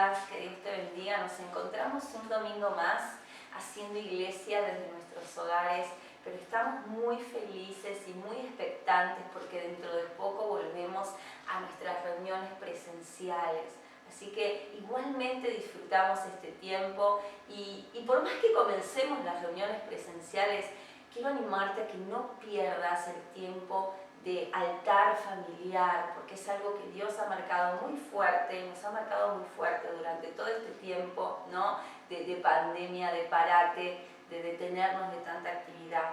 días, que Dios te bendiga. Nos encontramos un domingo más haciendo iglesia desde nuestros hogares, pero estamos muy felices y muy expectantes porque dentro de poco volvemos a nuestras reuniones presenciales. Así que igualmente disfrutamos este tiempo y por más que comencemos las reuniones presenciales, quiero animarte a que no pierdas el tiempo de altar familiar, porque es algo que Dios ha marcado muy fuerte, nos ha marcado muy fuerte durante todo este tiempo, ¿no? de pandemia, de parate, de detenernos de tanta actividad.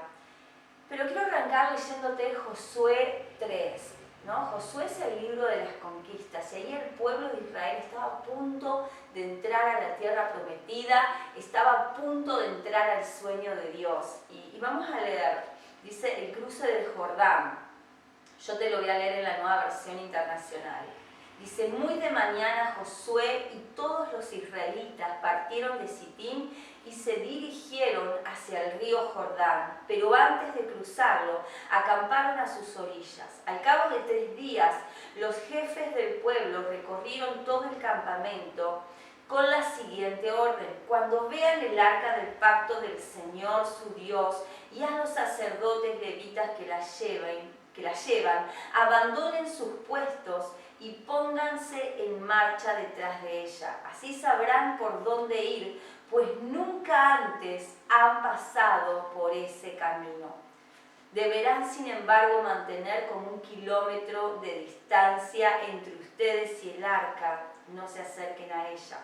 Pero quiero arrancar leyéndote Josué 3. ¿No? Josué es el libro de las conquistas y ahí el pueblo de Israel estaba a punto de entrar a la tierra prometida, estaba a punto de entrar al sueño de Dios. Y vamos a leer, dice el cruce del Jordán. Yo te lo voy a leer en la Nueva Versión Internacional. Dice, muy de mañana Josué y todos los israelitas partieron de Sitín y se dirigieron hacia el río Jordán, pero antes de cruzarlo, acamparon a sus orillas. Al cabo de 3 días, los jefes del pueblo recorrieron todo el campamento con la siguiente orden: cuando vean el arca del pacto del Señor su Dios y a los sacerdotes levitas que la llevan, abandonen sus puestos y pónganse en marcha detrás de ella. Así sabrán por dónde ir, pues nunca antes han pasado por ese camino. Deberán, sin embargo, mantener como 1 kilómetro de distancia entre ustedes y el arca. No se acerquen a ella.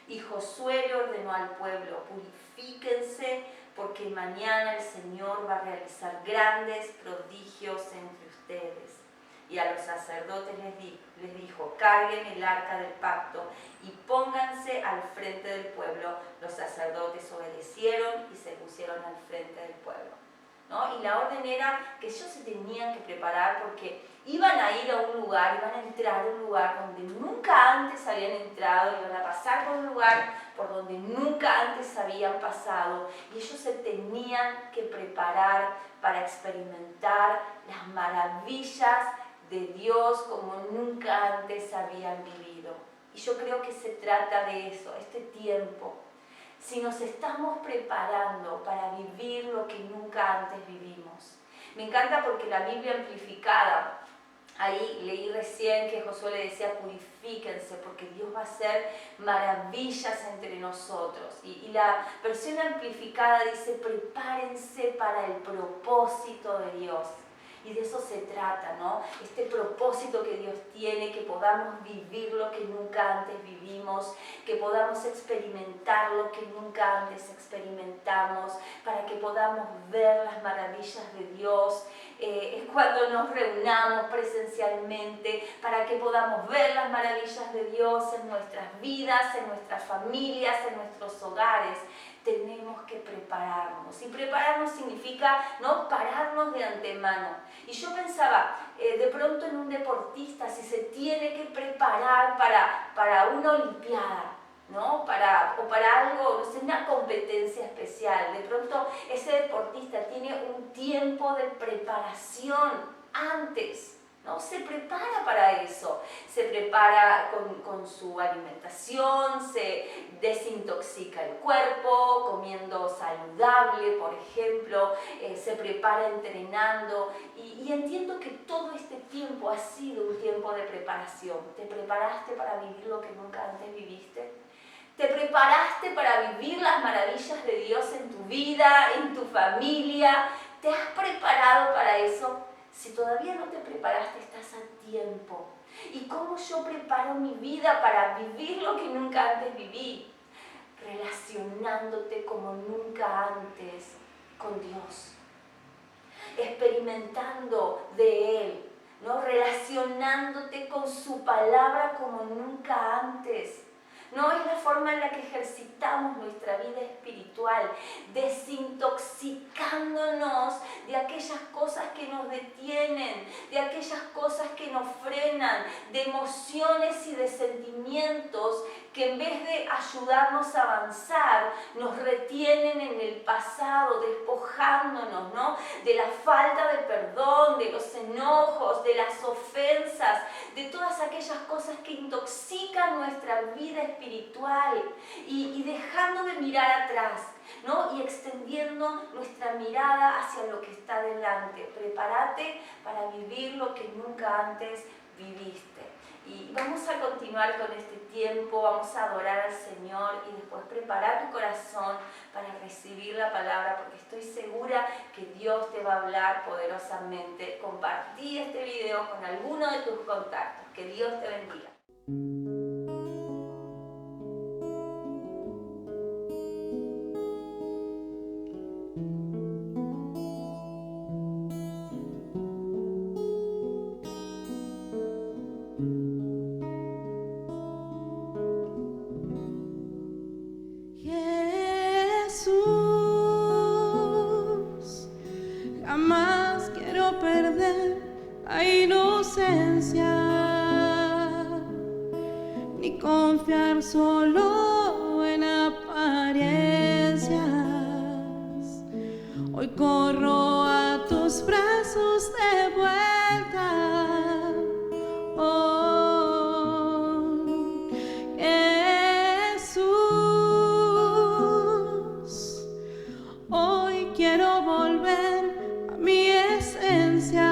Y Josué le ordenó al pueblo: purifíquense, porque mañana el Señor va a realizar grandes prodigios entre ustedes. Y a los sacerdotes les dijo: carguen el arca del pacto y pónganse al frente del pueblo. Los sacerdotes obedecieron y se pusieron al frente del pueblo, ¿no? Y la orden era que ellos se tenían que preparar porque iban a ir a un lugar, iban a entrar a un lugar donde nunca antes habían entrado, iban a pasar por un lugar por donde nunca antes habían pasado, y ellos se tenían que preparar para experimentar las maravillas de Dios como nunca antes habían vivido. Y yo creo que se trata de eso, este tiempo. Si nos estamos preparando para vivir lo que nunca antes vivimos. Me encanta porque la Biblia amplificada, ahí leí recién que Josué le decía: purifíquense, porque Dios va a hacer maravillas entre nosotros. Y la versión amplificada dice: prepárense para el propósito de Dios. Y de eso se trata, ¿no? Este propósito que Dios tiene, que podamos vivir lo que nunca antes vivimos, que podamos experimentar lo que nunca antes experimentamos, para que podamos ver las maravillas de Dios cuando nos reunamos presencialmente, para que podamos ver las maravillas de Dios en nuestras vidas, en nuestras familias, en nuestros hogares. Tenemos que prepararnos, y prepararnos significa no pararnos de antemano. Y yo pensaba, de pronto en un deportista, si se tiene que preparar para una olimpiada, ¿no? o para algo, no sé, una competencia especial, de pronto ese deportista tiene un tiempo de preparación antes, ¿no? Se prepara para eso, se prepara con su alimentación, se desintoxica el cuerpo, comiendo saludable, por ejemplo, se prepara entrenando, y entiendo que todo este tiempo ha sido un tiempo de preparación. ¿Te preparaste para vivir lo que nunca antes viviste? ¿Te preparaste para vivir las maravillas de Dios en tu vida, en tu familia? ¿Te has preparado para eso? Si todavía no te preparaste, estás a tiempo. ¿Y cómo yo preparo mi vida para vivir lo que nunca antes viví? Relacionándote como nunca antes con Dios. Experimentando de Él, ¿no? Relacionándote con su palabra como nunca antes. No es la forma en la que ejercitamos nuestra vida espiritual, desintoxicándonos de aquellas cosas que nos detienen, de aquellas cosas que nos frenan, de emociones y de sentimientos que en vez de ayudarnos a avanzar, nos retienen en el pasado, despojándonos, ¿no?, de la falta de perdón, de los enojos, de las ofensas, de todas aquellas cosas que intoxican nuestra vida espiritual y dejando de mirar atrás, ¿no?, y extendiendo nuestra mirada hacia lo que está delante. Prepárate para vivir lo que nunca antes viviste. Y vamos a continuar con este tiempo, vamos a adorar al Señor y después prepara tu corazón para recibir la palabra, porque estoy segura que Dios te va a hablar poderosamente. Compartí este video con alguno de tus contactos. Que Dios te bendiga. Jamás quiero perder la inocencia, ni confiar solo en apariencias. Hoy corro a tus brazos de vuelta. Oh, Jesús, hoy quiero volver a mi esencia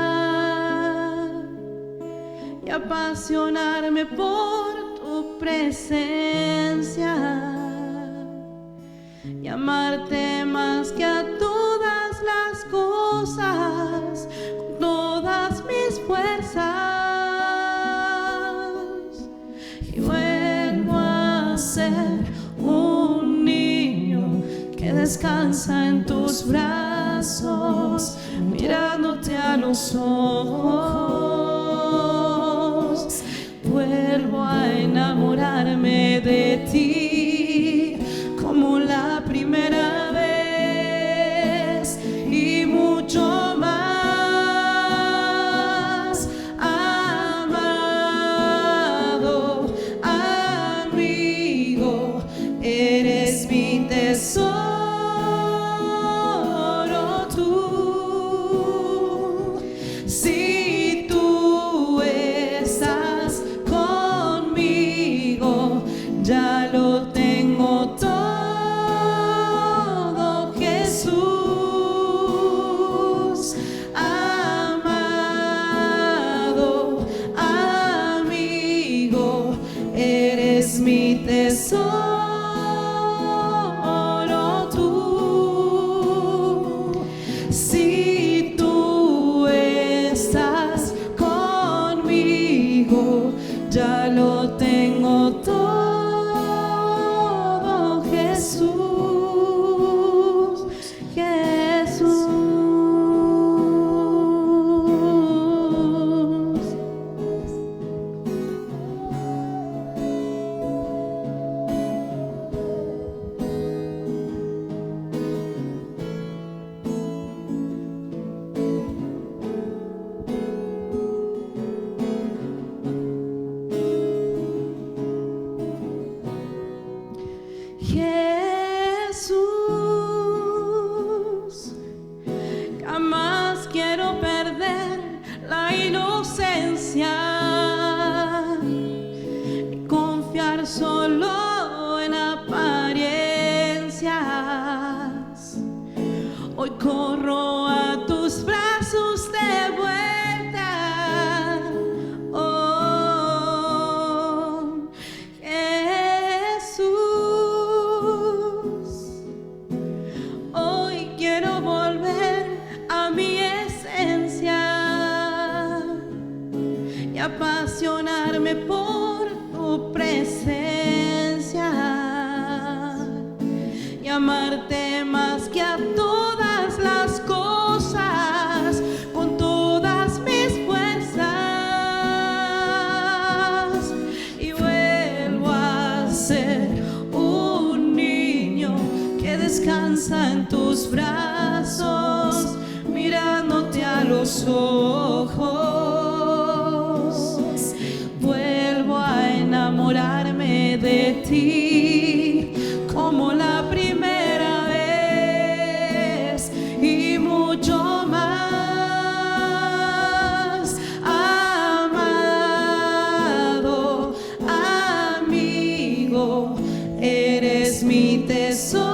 y apasionarme por tu presencia y amarte más que a todas las cosas, con todas mis fuerzas. Y vuelvo a ser un niño que descansa en tus brazos, mirándote a los ojos. Vuelvo a enamorarme de ti como la primera vez y mucho más. Amado amigo, eres mi tesoro. Si tú estás conmigo, ya lo tengo todo, Jesús. Amado amigo, eres mi tesoro. Si tú estás conmigo, ya lo tengo todo, Jesús, Jesús. Jesús, jamás quiero perder la inocencia y confiar solo en apariencias. Hoy corro a tus brazos de vuelta. Oh, hoy quiero volver a mi esencia y apasionarme por tu presencia y amarte más que a todas las cosas, con todas mis fuerzas. Y vuelvo a ser un niño que descansa en tus brazos, mirándote a los ojos. Vuelvo a enamorarme de ti sentir como la primera vez y mucho más, amado amigo, eres mi tesoro.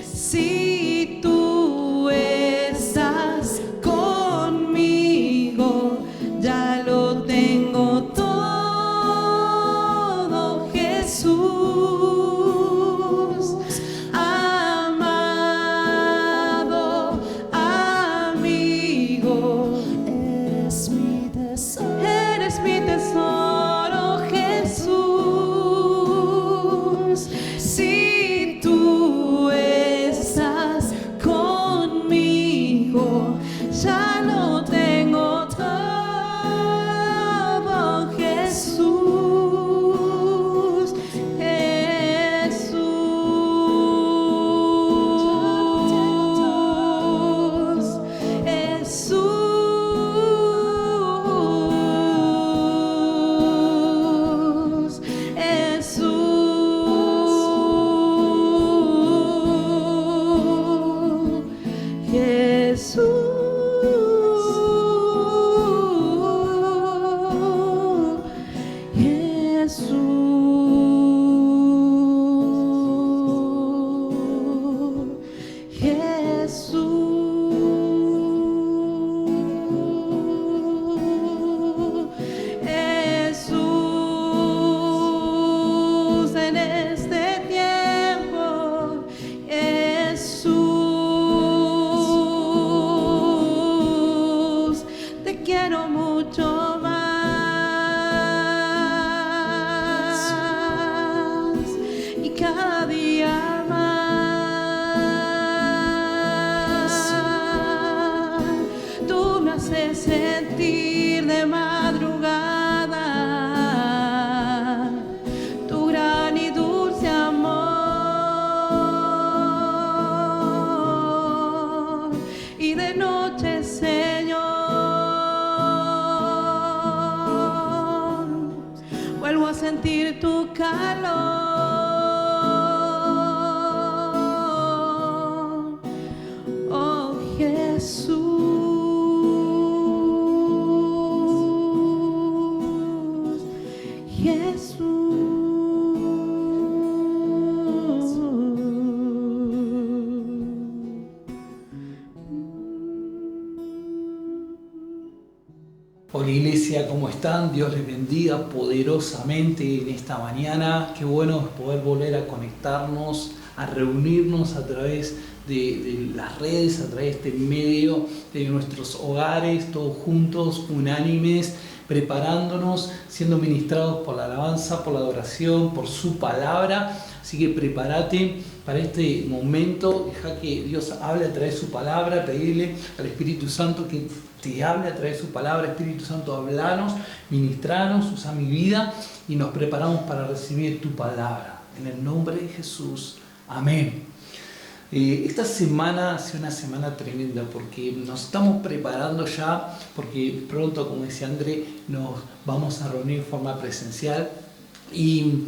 Si tú estás conmigo, ya lo tengo todo, Jesús. Amado amigo, eres mi tesoro. Eres mi tesoro, Jesús. Si tú estás conmigo, ya lo tengo todo, Jesús, Jesús, Jesús, Jesús, en este tiempo, Jesús, te quiero mucho más y cada día más. Tú me haces sentir de madrugada tu gran y dulce amor, y de noche, Señor, vuelvo a sentir tu calor, oh Jesús, Jesús. Hola iglesia, ¿cómo están? Dios les bendiga poderosamente en esta mañana. Qué bueno es poder volver a conectarnos, a reunirnos a través de las redes, a través de este medio de nuestros hogares, todos juntos, unánimes, preparándonos, siendo ministrados por la alabanza, por la adoración, por su palabra. Así que prepárate para este momento, deja que Dios hable a través de su palabra, pedirle al Espíritu Santo que te hable a través de su palabra. Espíritu Santo, hablanos, ministranos, usa mi vida y nos preparamos para recibir tu palabra. En el nombre de Jesús, amén. Esta semana ha sido una semana tremenda porque nos estamos preparando ya, porque pronto, como decía André, nos vamos a reunir en forma presencial y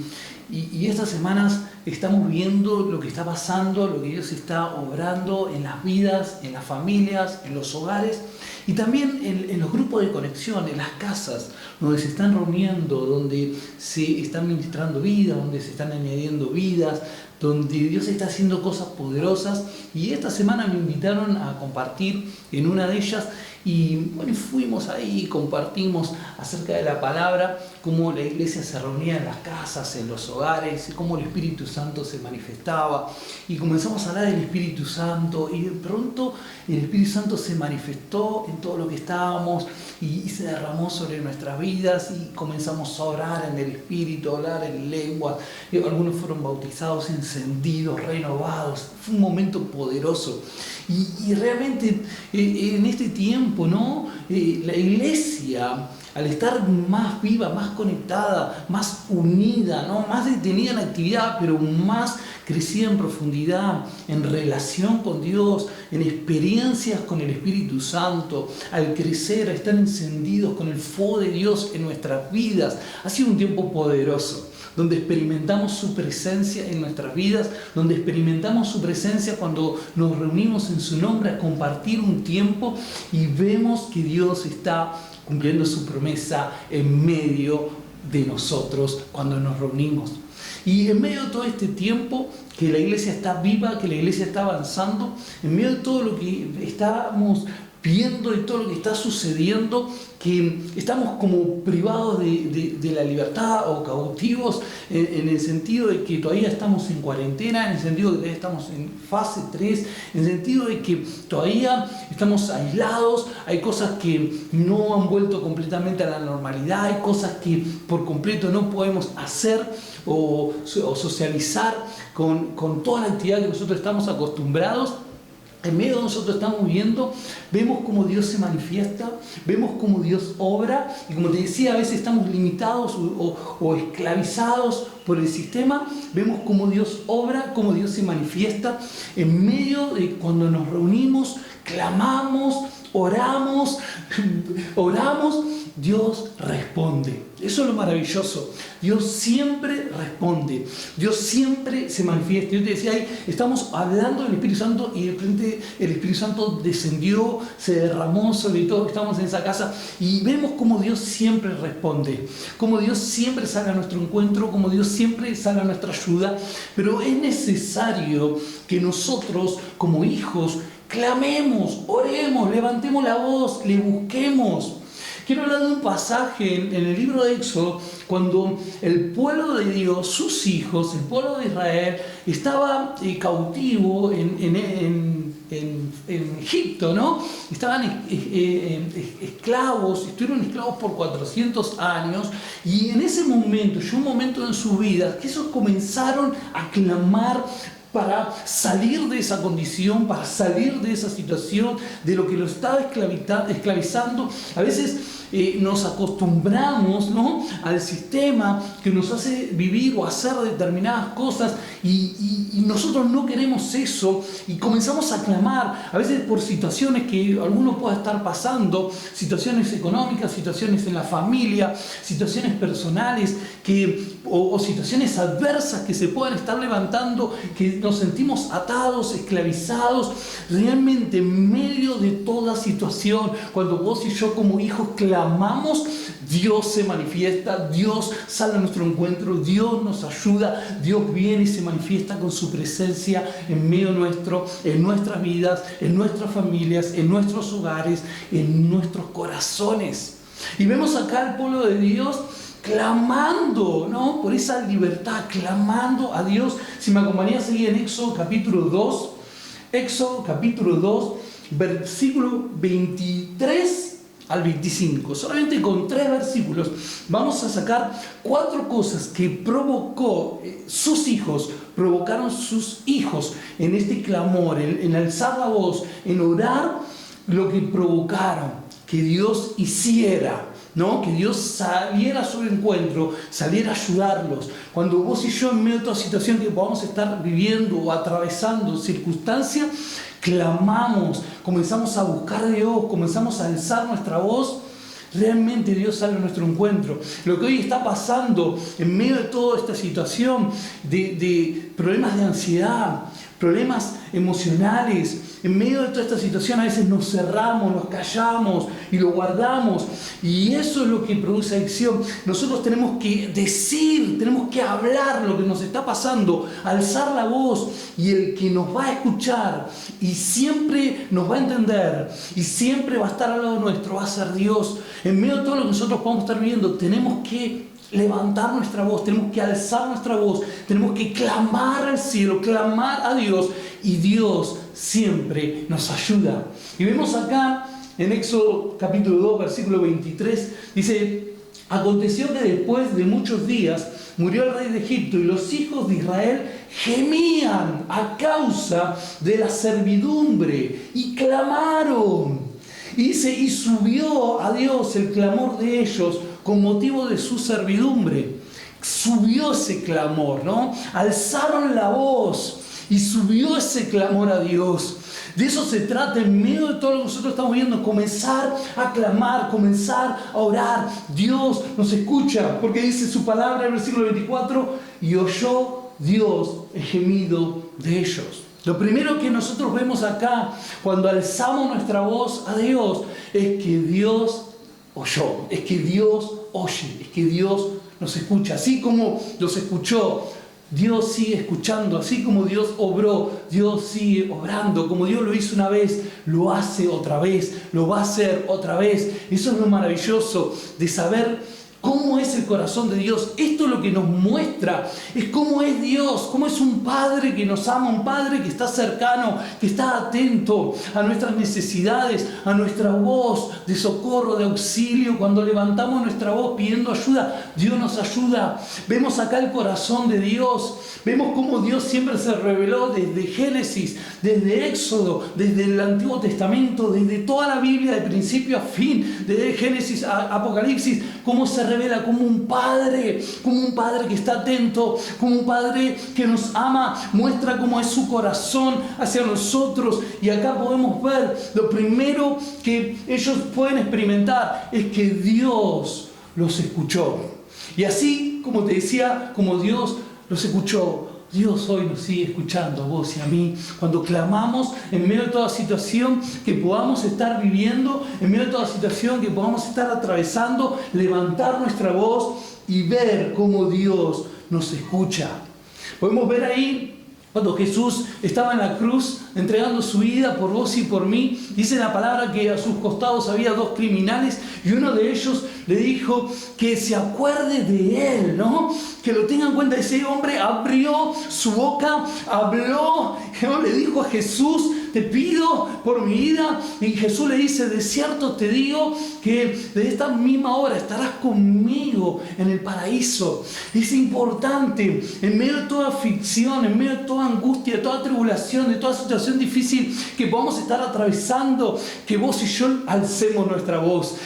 estas semanas estamos viendo lo que está pasando, lo que Dios está obrando en las vidas, en las familias, en los hogares y también en los grupos de conexión, en las casas, donde se están reuniendo, donde se están ministrando vidas, donde se están añadiendo vidas, donde Dios está haciendo cosas poderosas. Y esta semana me invitaron a compartir en una de ellas y bueno, fuimos ahí y compartimos acerca de la palabra, cómo la iglesia se reunía en las casas, en los hogares, y cómo el Espíritu Santo se manifestaba. Y comenzamos a hablar del Espíritu Santo y de pronto el Espíritu Santo se manifestó en todo lo que estábamos y se derramó sobre nuestras vidas y comenzamos a orar en el Espíritu, a hablar en lenguas. Algunos fueron bautizados, encendidos, renovados. Fue un momento poderoso. Y realmente en este tiempo, ¿no? La iglesia al estar más viva, más conectada, más unida, ¿no? Más detenida en actividad, pero más crecida en profundidad, en relación con Dios, en experiencias con el Espíritu Santo, al crecer, a estar encendidos con el fuego de Dios en nuestras vidas. Ha sido un tiempo poderoso, donde experimentamos su presencia en nuestras vidas, donde experimentamos su presencia cuando nos reunimos en su nombre a compartir un tiempo y vemos que Dios está cumpliendo su promesa en medio de nosotros cuando nos reunimos. Y en medio de todo este tiempo que la iglesia está viva, que la iglesia está avanzando, en medio de todo lo que estamos viendo y todo lo que está sucediendo, que estamos como privados de la libertad o cautivos en el sentido de que todavía estamos en cuarentena, en el sentido de que todavía estamos en fase 3, en el sentido de que todavía estamos aislados, hay cosas que no han vuelto completamente a la normalidad, hay cosas que por completo no podemos hacer o socializar con toda la actividad que nosotros estamos acostumbrados. En medio de nosotros estamos viendo, vemos cómo Dios se manifiesta, vemos cómo Dios obra, y como te decía, a veces estamos limitados o esclavizados por el sistema. Vemos cómo Dios obra, cómo Dios se manifiesta en medio de cuando nos reunimos, clamamos, oramos, Dios responde. Eso es lo maravilloso. Dios siempre responde. Dios siempre se manifiesta. Yo te decía ahí, estamos hablando del Espíritu Santo y de repente el Espíritu Santo descendió, se derramó sobre todo. Estamos en esa casa y vemos cómo Dios siempre responde. Cómo Dios siempre sale a nuestro encuentro, cómo Dios siempre sale a nuestra ayuda. Pero es necesario que nosotros como hijos clamemos, oremos, levantemos la voz, le busquemos. Quiero hablar de un pasaje en el libro de Éxodo, cuando el pueblo de Dios, sus hijos, el pueblo de Israel, estaba cautivo en Egipto, ¿no? Estaban esclavos, estuvieron esclavos por 400 años, y en ese momento, llegó un momento en sus vidas, que ellos comenzaron a clamar para salir de esa condición, para salir de esa situación, de lo que los estaba esclavizando. A veces nos acostumbramos, ¿no?, al sistema que nos hace vivir o hacer determinadas cosas y nosotros no queremos eso y comenzamos a clamar, a veces por situaciones que alguno pueda estar pasando, situaciones económicas, situaciones en la familia, situaciones personales o situaciones adversas que se puedan estar levantando, que nos sentimos atados, esclavizados. Realmente en medio de toda situación, cuando vos y yo como hijos clamamos, Dios se manifiesta, Dios sale a nuestro encuentro, Dios nos ayuda, Dios viene y se manifiesta con su presencia en medio nuestro, en nuestras vidas, en nuestras familias, en nuestros hogares, en nuestros corazones. Y vemos acá al pueblo de Dios clamando, ¿no?, por esa libertad, clamando a Dios. Si me acompañas ahí en Éxodo capítulo 2, versículo 23 al 25. Solamente con 3 versículos vamos a sacar 4 cosas que provocaron sus hijos en este clamor, en alzar la voz, en orar, lo que provocaron que Dios hiciera, ¿no? Que Dios saliera a su encuentro, saliera a ayudarlos. Cuando vos y yo, en medio de toda situación que podamos estar viviendo o atravesando circunstancias, clamamos, comenzamos a buscar a Dios, comenzamos a alzar nuestra voz, realmente Dios sale a nuestro encuentro. Lo que hoy está pasando en medio de toda esta situación de problemas de ansiedad, problemas emocionales, en medio de toda esta situación a veces nos cerramos, nos callamos y lo guardamos, y eso es lo que produce adicción. Nosotros tenemos que decir, tenemos que hablar lo que nos está pasando, alzar la voz, y el que nos va a escuchar y siempre nos va a entender y siempre va a estar al lado nuestro va a ser Dios. En medio de todo lo que nosotros podemos estar viviendo, tenemos que levantar nuestra voz, tenemos que alzar nuestra voz, tenemos que clamar al cielo, clamar a Dios, y Dios siempre nos ayuda. Y vemos acá en Éxodo capítulo 2 versículo 23, dice: aconteció que después de muchos días murió el rey de Egipto, y los hijos de Israel gemían a causa de la servidumbre y clamaron. Y dice, y subió a Dios el clamor de ellos con motivo de su servidumbre. Subió ese clamor, ¿no? Alzaron la voz y subió ese clamor a Dios. De eso se trata en medio de todo lo que nosotros estamos viendo, comenzar a clamar, comenzar a orar. Dios nos escucha, porque dice su palabra en el versículo 24, y oyó Dios el gemido de ellos. Lo primero que nosotros vemos acá, cuando alzamos nuestra voz a Dios, es que Dios oyó, es que Dios oye, es que Dios nos escucha. Así como los escuchó, Dios sigue escuchando. Así como Dios obró, Dios sigue obrando. Como Dios lo hizo una vez, lo hace otra vez, lo va a hacer otra vez. Eso es lo maravilloso de saber cómo es el corazón de Dios. Esto es lo que nos muestra, es cómo es Dios, cómo es un Padre que nos ama, un Padre que está cercano, que está atento a nuestras necesidades, a nuestra voz de socorro, de auxilio. Cuando levantamos nuestra voz pidiendo ayuda, Dios nos ayuda. Vemos acá el corazón de Dios, vemos cómo Dios siempre se reveló desde Génesis, desde Éxodo, desde el Antiguo Testamento, desde toda la Biblia, de principio a fin, desde Génesis a Apocalipsis, cómo se revela como un padre que está atento, como un padre que nos ama, muestra cómo es su corazón hacia nosotros. Y acá podemos ver, lo primero que ellos pueden experimentar es que Dios los escuchó. Y así, como te decía, como Dios los escuchó, Dios hoy nos sigue escuchando a vos y a mí cuando clamamos en medio de toda situación que podamos estar viviendo, en medio de toda situación que podamos estar atravesando, levantar nuestra voz y ver cómo Dios nos escucha. Podemos ver ahí cuando Jesús estaba en la cruz entregando su vida por vos y por mí. Dice la palabra que a sus costados había 2 criminales y uno de ellos le dijo que se acuerde de él, ¿no? Que lo tenga en cuenta. Ese hombre abrió su boca, habló, le dijo a Jesús, te pido por mi vida. Y Jesús le dice, de cierto te digo que de esta misma hora estarás conmigo en el paraíso. Es importante, en medio de toda aflicción, en medio de toda angustia, de toda tribulación, de toda situación difícil que podamos estar atravesando, que vos y yo alcemos nuestra voz,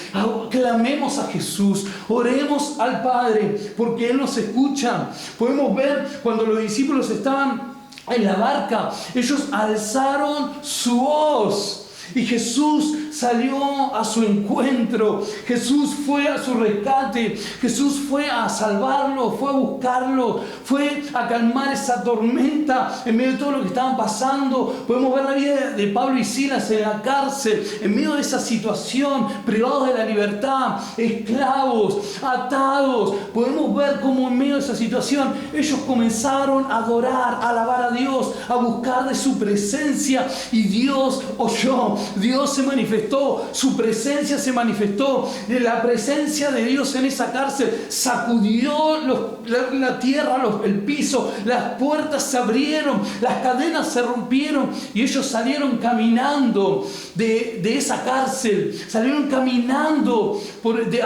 clamemos a Jesús, oremos al Padre, porque Él nos escucha. Podemos ver cuando los discípulos estaban en la barca, ellos alzaron su voz y Jesús salió a su encuentro. Jesús fue a su rescate. Jesús fue a salvarlo, fue a buscarlo, fue a calmar esa tormenta en medio de todo lo que estaban pasando. Podemos ver la vida de Pablo y Silas en la cárcel, en medio de esa situación, privados de la libertad, esclavos, atados. Podemos ver cómo en medio de esa situación ellos comenzaron a adorar, a alabar a Dios, a buscar de su presencia, y Dios oyó, Dios se manifestó. Su presencia se manifestó. La presencia de Dios en esa cárcel sacudió la tierra, el piso, las puertas se abrieron, las cadenas se rompieron y ellos salieron caminando de esa cárcel, salieron caminando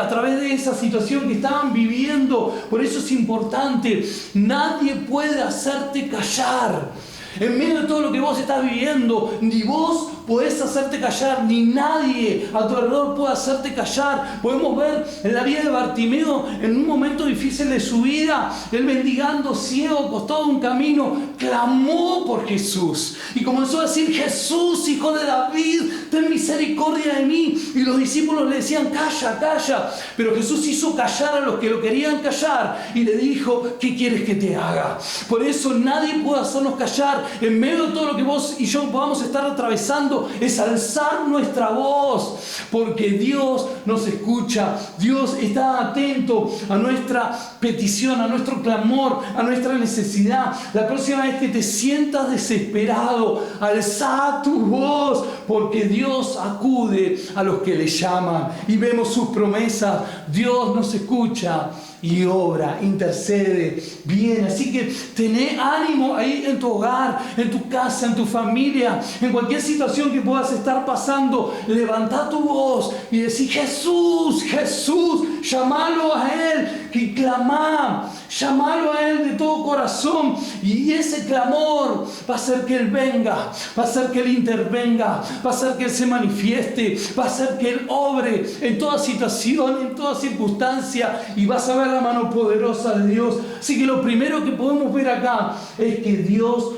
a través de esa situación que estaban viviendo. Por eso es importante, nadie puede hacerte callar. En medio de todo lo que vos estás viviendo, ni vos podés hacerte callar, ni nadie a tu alrededor puede hacerte callar. Podemos ver en la vida de Bartimeo, en un momento difícil de su vida, él mendigando, ciego, acostado en un camino, clamó por Jesús y comenzó a decir: Jesús, hijo de David, ten misericordia de mí. Y los discípulos le decían: calla, calla. Pero Jesús hizo callar a los que lo querían callar y le dijo: ¿qué quieres que te haga? Por eso nadie puede hacernos callar. En medio de todo lo que vos y yo podamos estar atravesando, es alzar nuestra voz, porque Dios nos escucha. Dios está atento a nuestra petición, a nuestro clamor, a nuestra necesidad. La próxima vez que te sientas desesperado, alza tu voz, porque Dios acude a los que le llaman. Y vemos sus promesas. Dios nos escucha y obra, intercede, viene. Así que tené ánimo ahí en tu hogar, en tu casa, en tu familia, en cualquier situación que puedas estar pasando. Levanta tu voz y decir: Jesús, Jesús, llamalo a Él, y clamá, Llámalo a Él de todo corazón y ese clamor va a hacer que Él venga, va a hacer que Él intervenga, va a hacer que Él se manifieste, va a hacer que Él obre en toda situación, en toda circunstancia y vas a ver la mano poderosa de Dios. Así que lo primero que podemos ver acá es que Dios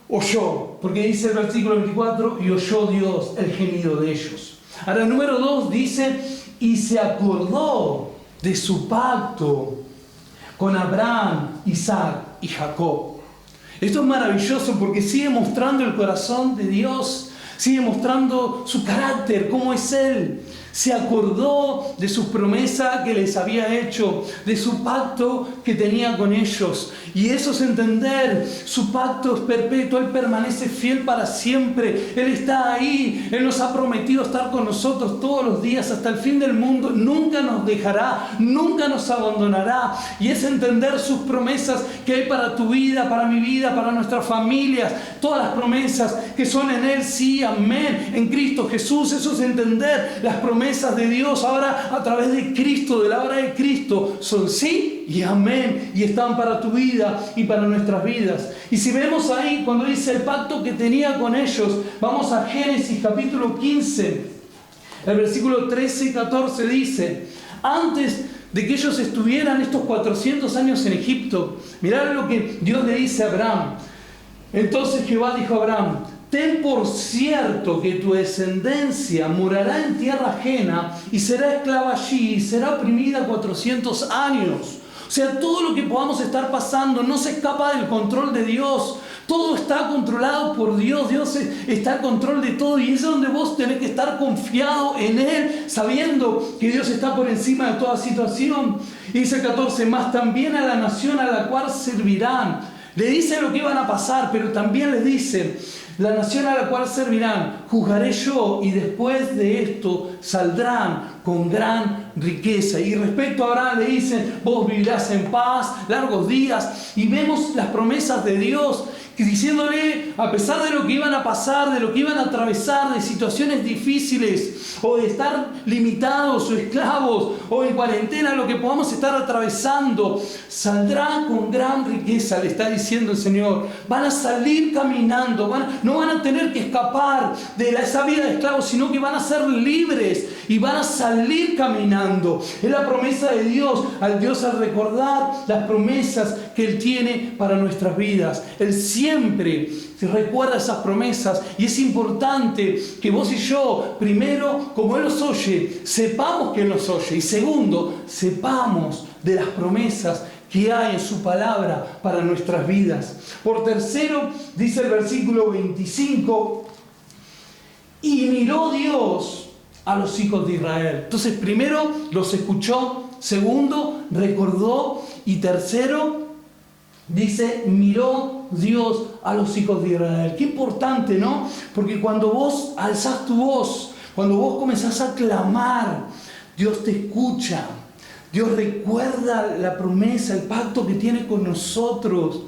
oyó, porque dice el versículo 24, y oyó Dios el gemido de ellos. Ahora, número 2 dice, y se acordó de su pacto con Abraham, Isaac y Jacob. Esto es maravilloso porque sigue mostrando el corazón de Dios, sigue mostrando su carácter, cómo es Él. Se acordó de sus promesas que les había hecho, de su pacto que tenía con ellos. Y eso es entender, su pacto es perpetuo, Él permanece fiel para siempre. Él está ahí, Él nos ha prometido estar con nosotros todos los días hasta el fin del mundo. Nunca nos dejará, nunca nos abandonará. Y es entender sus promesas que hay para tu vida, para mi vida, para nuestras familias. Todas las promesas que son en Él, sí, amén, en Cristo Jesús. Eso es entender las promesas de Dios ahora a través de Cristo, de la obra de Cristo, son sí y amén, y están para tu vida y para nuestras vidas. Y si vemos ahí cuando dice el pacto que tenía con ellos, vamos a Génesis capítulo 15, el versículo 13 y 14 dice: antes de que ellos estuvieran estos 400 años en Egipto, mirad lo que Dios le dice a Abraham. Entonces Jehová dijo a Abraham: ten por cierto que tu descendencia morará en tierra ajena y será esclava allí y será oprimida 400 años. O sea, todo lo que podamos estar pasando no se escapa del control de Dios. Todo está controlado por Dios. Dios está al control de todo y es donde vos tenés que estar confiado en Él, sabiendo que Dios está por encima de toda situación. Y dice el 14, más también a la nación a la cual servirán. Le dice lo que iban a pasar, pero también les dice: la nación a la cual servirán, juzgaré yo, y después de esto saldrán con gran riqueza. Y respecto a Abraham le dicen: vos vivirás en paz, largos días. Y vemos las promesas de Dios, diciéndole, a pesar de lo que iban a pasar, de lo que iban a atravesar, de situaciones difíciles, o de estar limitados o esclavos, o en cuarentena, lo que podamos estar atravesando, saldrán con gran riqueza, le está diciendo el Señor. Van a salir caminando, no van a tener que escapar de esa vida de esclavos, sino que van a ser libres y van a salir caminando. Es la promesa de Dios, al recordar las promesas que Él tiene para nuestras vidas. Él siempre se recuerda esas promesas y es importante que vos y yo, primero, como Él nos oye, sepamos que Él nos oye, y segundo, sepamos de las promesas que hay en su palabra para nuestras vidas. Por tercero, dice el versículo 25, y miró Dios a los hijos de Israel. Entonces, primero los escuchó, segundo, recordó, y tercero, dice, miró Dios a los hijos de Israel. Qué importante, ¿no? Porque cuando vos alzás tu voz, cuando vos comenzás a clamar, Dios te escucha. Dios recuerda la promesa, el pacto que tiene con nosotros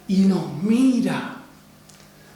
y nos mira.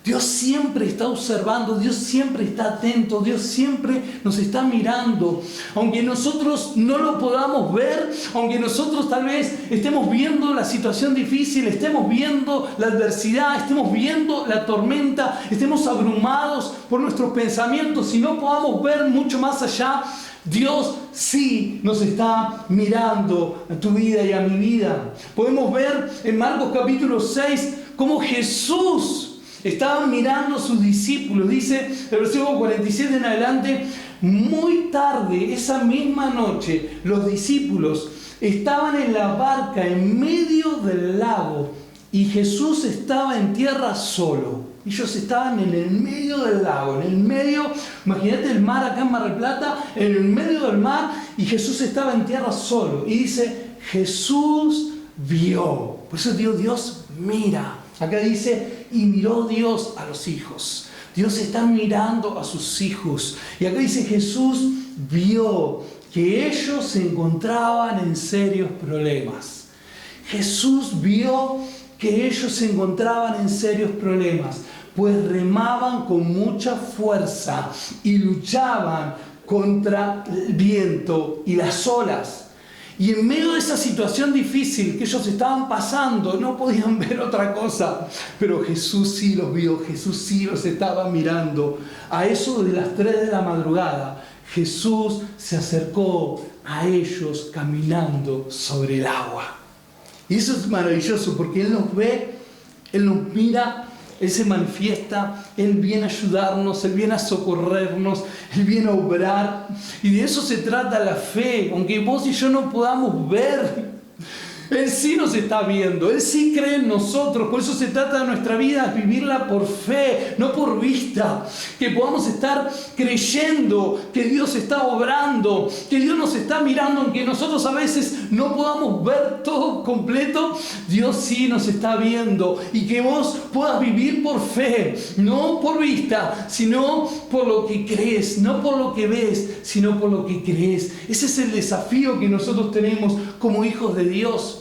Dios siempre está observando, Dios siempre está atento, Dios siempre nos está mirando. Aunque nosotros no lo podamos ver, aunque nosotros tal vez estemos viendo la situación difícil, estemos viendo la adversidad, estemos viendo la tormenta, estemos abrumados por nuestros pensamientos y no podamos ver mucho más allá, Dios sí nos está mirando a tu vida y a mi vida. Podemos ver en Marcos capítulo 6 cómo Jesús estaban mirando a sus discípulos. Dice el versículo 47 en adelante: muy tarde, esa misma noche, los discípulos estaban en la barca en medio del lago y Jesús estaba en tierra solo. Ellos estaban en el medio del lago, en el medio, imagínate el mar acá en Mar del Plata, en el medio del mar, y Jesús estaba en tierra solo. Y dice, Jesús vio. Por eso Dios mira. Acá dice, y miró Dios a los hijos. Dios está mirando a sus hijos. Y acá dice, Jesús vio que ellos se encontraban en serios problemas. Jesús vio que ellos se encontraban en serios problemas, pues remaban con mucha fuerza y luchaban contra el viento y las olas. Y en medio de esa situación difícil que ellos estaban pasando, no podían ver otra cosa. Pero Jesús sí los vio, Jesús sí los estaba mirando. A eso de las 3 de la madrugada, Jesús se acercó a ellos caminando sobre el agua. Y eso es maravilloso porque Él nos ve, Él nos mira, Él se manifiesta, Él viene a ayudarnos, Él viene a socorrernos, Él viene a obrar. Y de eso se trata la fe, aunque vos y yo no podamos ver. Él sí nos está viendo, Él sí cree en nosotros. Por eso se trata de nuestra vida, vivirla por fe, no por vista. Que podamos estar creyendo que Dios está obrando, que Dios nos está mirando, aunque nosotros a veces no podamos ver todo completo. Dios sí nos está viendo. Y que vos puedas vivir por fe, no por vista, sino por lo que crees, no por lo que ves, sino por lo que crees. Ese es el desafío que nosotros tenemos como hijos de Dios.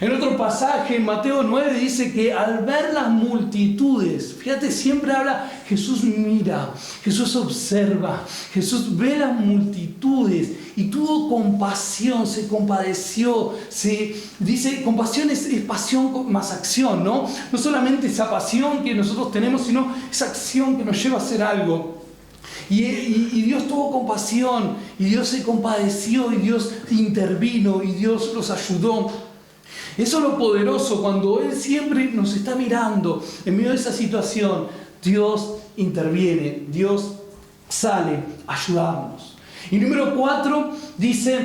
En otro pasaje, en Mateo 9, dice que al ver las multitudes, fíjate, siempre habla, Jesús mira, Jesús observa, Jesús ve las multitudes y tuvo compasión, se compadeció. Dice, compasión es pasión más acción, ¿no? No solamente esa pasión que nosotros tenemos, sino esa acción que nos lleva a hacer algo. Y Dios tuvo compasión, y Dios se compadeció, y Dios intervino, y Dios los ayudó. Eso es lo poderoso, cuando Él siempre nos está mirando en medio de esa situación. Dios interviene, Dios sale a ayudarnos. Y número 4 dice,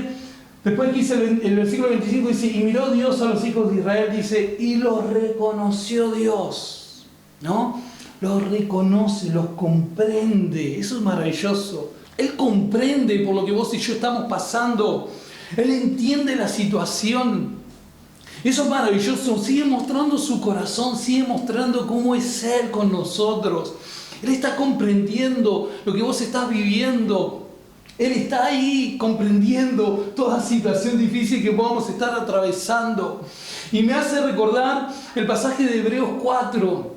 después que dice el versículo 25, dice, y miró Dios a los hijos de Israel, dice, y los reconoció Dios, ¿no? Los reconoce, los comprende. Eso es maravilloso. Él comprende por lo que vos y yo estamos pasando. Él entiende la situación. Eso es maravilloso. Sigue mostrando su corazón, sigue mostrando cómo es Él con nosotros. Él está comprendiendo lo que vos estás viviendo. Él está ahí comprendiendo toda situación difícil que podamos estar atravesando. Y me hace recordar el pasaje de Hebreos 4.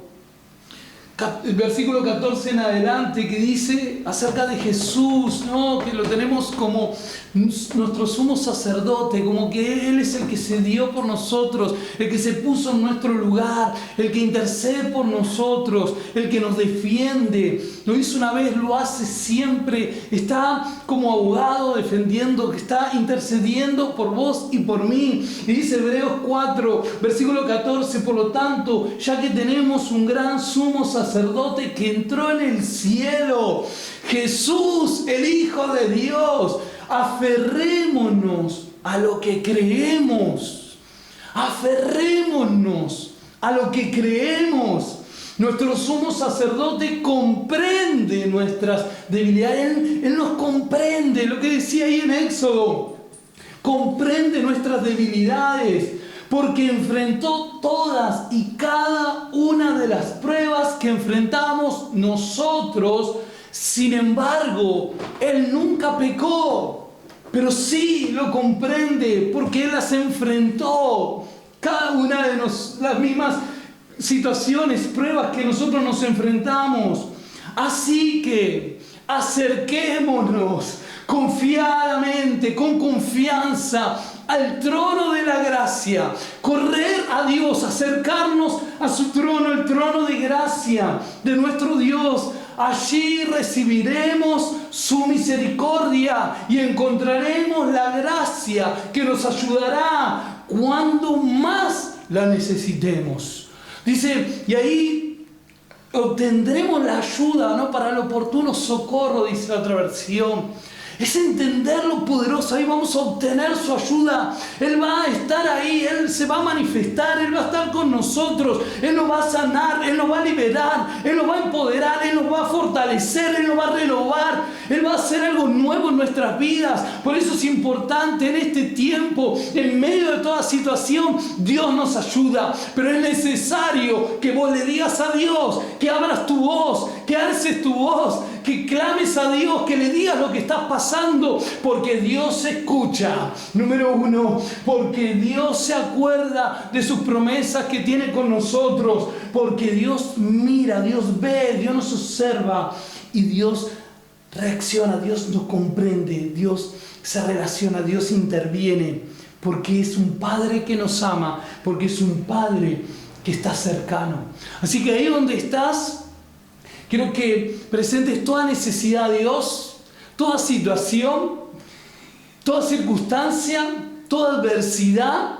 El versículo 14 en adelante, que dice acerca de Jesús, ¿no? Que lo tenemos como nuestro sumo sacerdote, como que Él es el que se dio por nosotros, el que se puso en nuestro lugar, el que intercede por nosotros, el que nos defiende. Lo hizo una vez, lo hace siempre. Está como abogado defendiendo, que está intercediendo por vos y por mí. Y dice Hebreos 4, versículo 14, por lo tanto, ya que tenemos un gran sumo sacerdote que entró en el cielo, Jesús, el Hijo de Dios, aferrémonos a lo que creemos. Aferrémonos a lo que creemos. Nuestro sumo sacerdote comprende nuestras debilidades. Él nos comprende, lo que decía ahí en Éxodo. Comprende nuestras debilidades, porque enfrentó todas y cada una de las pruebas que enfrentamos nosotros. Sin embargo, Él nunca pecó, pero sí lo comprende porque Él las enfrentó. Cada una de las mismas situaciones, pruebas que nosotros nos enfrentamos. Así que acerquémonos confiadamente, con confianza, al trono de la gracia. Correr a Dios, acercarnos a su trono, el trono de gracia de nuestro Dios. Allí recibiremos su misericordia y encontraremos la gracia que nos ayudará cuando más la necesitemos. Dice, y ahí obtendremos la ayuda, ¿no? Para el oportuno socorro, dice la otra versión. Es entender lo poderoso. Ahí vamos a obtener su ayuda. Él va a estar ahí, Él se va a manifestar, Él va a estar con nosotros, Él nos va a sanar, Él nos va a liberar, Él nos va a empoderar, Él nos va a fortalecer, Él nos va a renovar, Él va a hacer algo nuevo en nuestras vidas. Por eso es importante en este tiempo, en medio de toda situación, Dios nos ayuda. Pero es necesario que vos le digas a Dios, que abras tu voz, que alces tu voz, que clames a Dios, que le digas lo que estás pasando, porque Dios escucha. Número 1, porque Dios se acuerda de sus promesas que tiene con nosotros, porque Dios mira, Dios ve, Dios nos observa y Dios reacciona, Dios nos comprende, Dios se relaciona, Dios interviene. porque es un Padre que nos ama, porque es un Padre que está cercano. Así que ahí donde estás, quiero que presentes toda necesidad de Dios, toda situación, toda circunstancia, toda adversidad,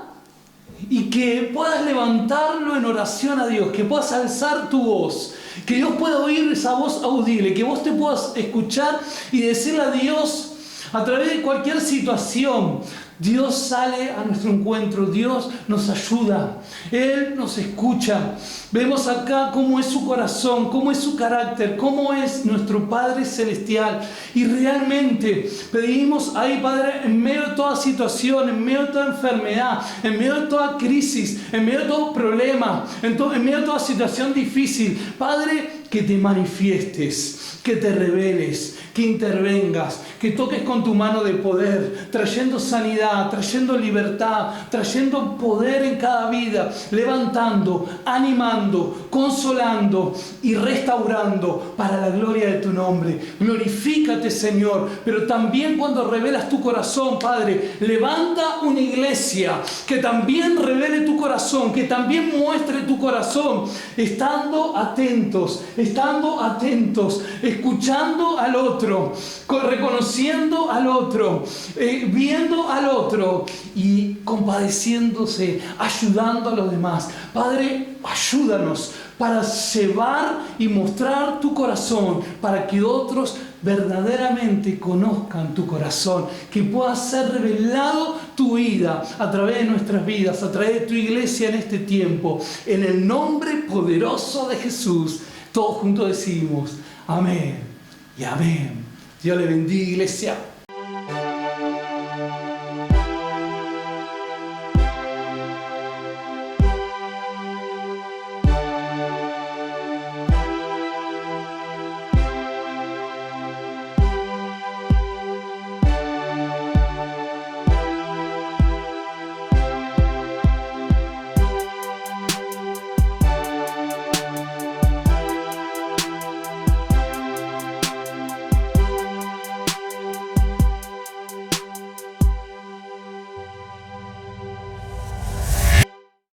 y que puedas levantarlo en oración a Dios, que puedas alzar tu voz, que Dios pueda oír esa voz audible, que vos te puedas escuchar y decirle a Dios a través de cualquier situación. Dios sale a nuestro encuentro, Dios nos ayuda, Él nos escucha. Vemos acá cómo es su corazón, cómo es su carácter, cómo es nuestro Padre Celestial. Y realmente pedimos ahí, Padre, en medio de toda situación, en medio de toda enfermedad, en medio de toda crisis, en medio de todo problema, en medio de toda situación difícil, Padre, que te manifiestes, que te reveles, que intervengas, que toques con tu mano de poder, trayendo sanidad, trayendo libertad, trayendo poder en cada vida, levantando, animando, consolando y restaurando para la gloria de tu nombre. Glorifícate, Señor, pero también cuando revelas tu corazón, Padre, levanta una iglesia que también revele tu corazón, que también muestre tu corazón, estando atentos, escuchando al otro, reconociendo al otro, viendo al otro y compadeciéndose, ayudando a los demás. Padre, ayúdanos para llevar y mostrar tu corazón, para que otros verdaderamente conozcan tu corazón, que pueda ser revelado tu vida a través de nuestras vidas, a través de tu iglesia en este tiempo. En el nombre poderoso de Jesús, todos juntos decimos amén y amén. Dios le bendiga, iglesia.